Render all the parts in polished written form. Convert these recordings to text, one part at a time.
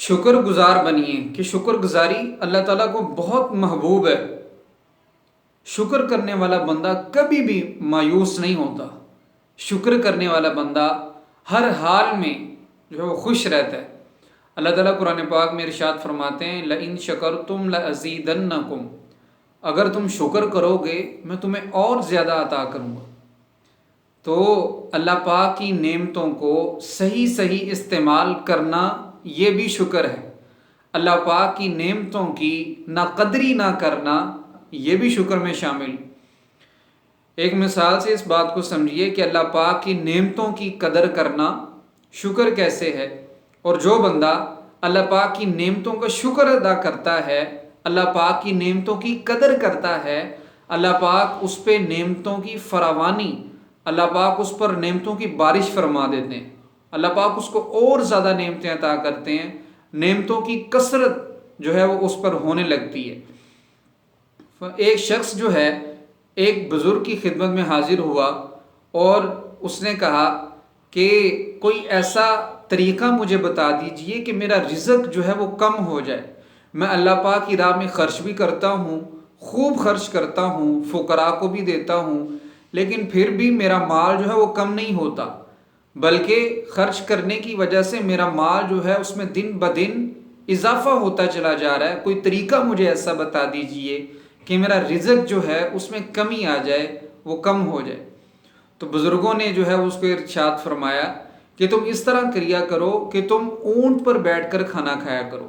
شکر گزار بنیے کہ شکر گزاری اللہ تعالیٰ کو بہت محبوب ہے۔ شکر کرنے والا بندہ کبھی بھی مایوس نہیں ہوتا۔ شکر کرنے والا بندہ ہر حال میں جو ہے وہ خوش رہتا ہے۔ اللہ تعالیٰ قرآن پاک میں ارشاد فرماتے ہیں لَإِن شَكَرْتُمْ لَأَزِيدَنَّكُمْ، اگر تم شکر کرو گے میں تمہیں اور زیادہ عطا کروں گا۔ تو اللہ پاک کی نعمتوں کو صحیح استعمال کرنا یہ بھی شکر ہے۔ اللہ پاک کی نعمتوں کی ناقدری نہ کرنا یہ بھی شکر میں شامل۔ ایک مثال سے اس بات کو سمجھیے کہ اللہ پاک کی نعمتوں کی قدر کرنا شکر کیسے ہے، اور جو بندہ اللہ پاک کی نعمتوں کا شکر ادا کرتا ہے، اللہ پاک کی نعمتوں کی قدر کرتا ہے، اللہ پاک اس پہ نعمتوں کی فراوانی، اللہ پاک اس پر نعمتوں کی بارش فرما دیتے ہیں، اللہ پاک اس کو اور زیادہ نعمتیں عطا کرتے ہیں، نعمتوں کی کثرت جو ہے وہ اس پر ہونے لگتی ہے۔ ایک شخص جو ہے ایک بزرگ کی خدمت میں حاضر ہوا اور اس نے کہا کہ کوئی ایسا طریقہ مجھے بتا دیجئے کہ میرا رزق جو ہے وہ کم ہو جائے۔ میں اللہ پاک کی راہ میں خرچ بھی کرتا ہوں، خوب خرچ کرتا ہوں، فقراء کو بھی دیتا ہوں، لیکن پھر بھی میرا مال جو ہے وہ کم نہیں ہوتا، بلکہ خرچ کرنے کی وجہ سے میرا مال جو ہے اس میں دن بدن اضافہ ہوتا چلا جا رہا ہے۔ کوئی طریقہ مجھے ایسا بتا دیجئے کہ میرا رزق جو ہے اس میں کمی آ جائے، وہ کم ہو جائے۔ تو بزرگوں نے جو ہے اس کو ارشاد فرمایا کہ تم اس طرح کریا کرو کہ تم اونٹ پر بیٹھ کر کھانا کھایا کرو،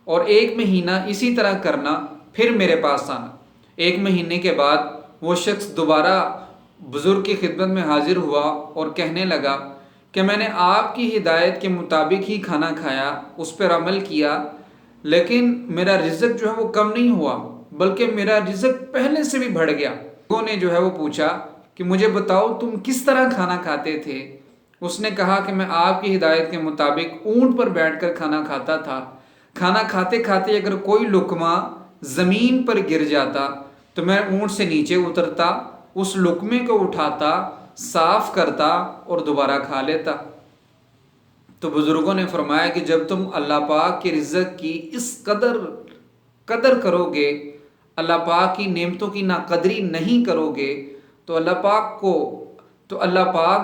اور 1 مہینہ اسی طرح کرنا، پھر میرے پاس آنا۔ 1 مہینے کے بعد وہ شخص دوبارہ بزرگ کی خدمت میں حاضر ہوا اور کہنے لگا کہ میں نے آپ کی ہدایت کے مطابق ہی کھانا کھایا، اس پر عمل کیا، لیکن میرا رزق جو ہے وہ کم نہیں ہوا، بلکہ میرا رزق پہلے سے بھی بڑھ گیا۔ لوگوں نے جو ہے وہ پوچھا کہ مجھے بتاؤ تم کس طرح کھانا کھاتے تھے؟ اس نے کہا کہ میں آپ کی ہدایت کے مطابق اونٹ پر بیٹھ کر کھانا کھاتا تھا۔ کھانا کھاتے کھاتے اگر کوئی لقمہ زمین پر گر جاتا تو میں اونٹ سے نیچے اترتا، اس لقمے کو اٹھاتا، صاف کرتا اور دوبارہ کھا لیتا۔ تو بزرگوں نے فرمایا کہ جب تم اللہ پاک کے رزق کی اس قدر کرو گے، اللہ پاک کی نعمتوں کی ناقدری نہیں کرو گے، تو اللہ پاک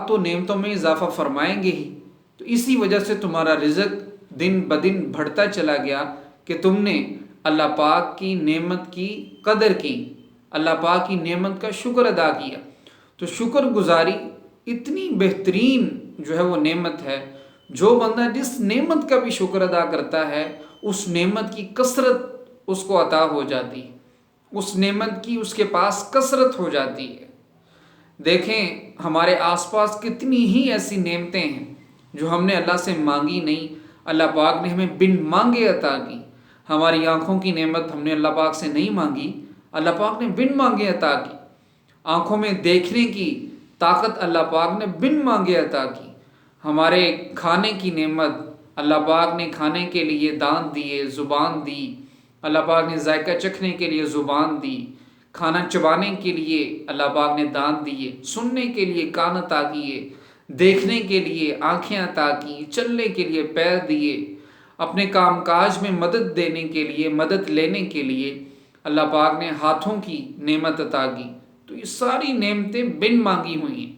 تو نعمتوں میں اضافہ فرمائیں گے ہی۔ تو اسی وجہ سے تمہارا رزق دن بدن بڑھتا چلا گیا کہ تم نے اللہ پاک کی نعمت کی قدر کی، اللہ پاک کی نعمت کا شکر ادا کیا۔ تو شکر گزاری اتنی بہترین جو ہے وہ نعمت ہے، جو بندہ جس نعمت کا بھی شکر ادا کرتا ہے اس نعمت کی کثرت اس کو عطا ہو جاتی ہے، اس نعمت کی اس کے پاس کثرت ہو جاتی ہے۔ دیکھیں ہمارے آس پاس کتنی ہی ایسی نعمتیں ہیں جو ہم نے اللہ سے مانگی نہیں، اللہ پاک نے ہمیں بن مانگے عطا کی۔ ہماری آنکھوں کی نعمت ہم نے اللہ پاک سے نہیں مانگی، اللہ پاک نے بن مانگے عطا کی۔ آنکھوں میں دیکھنے کی طاقت اللہ پاک نے بن مانگے عطا کی۔ ہمارے کھانے کی نعمت اللہ پاک نے کھانے کے لیے دانت دیے، زبان دی، اللہ پاک نے ذائقہ چکھنے کے لیے زبان دی، کھانا چبانے کے لیے اللہ پاک نے دانت دیے، سننے کے لیے کان عطا کیے، دیکھنے کے لیے آنکھیں عطا کی، چلنے کے لیے پیر دیے، اپنے کام کاج میں مدد دینے کے لیے، مدد لینے کے لیے اللہ پاک نے ہاتھوں کی نعمت عطا کی۔ تو یہ ساری نعمتیں بن مانگی ہوئی ہیں۔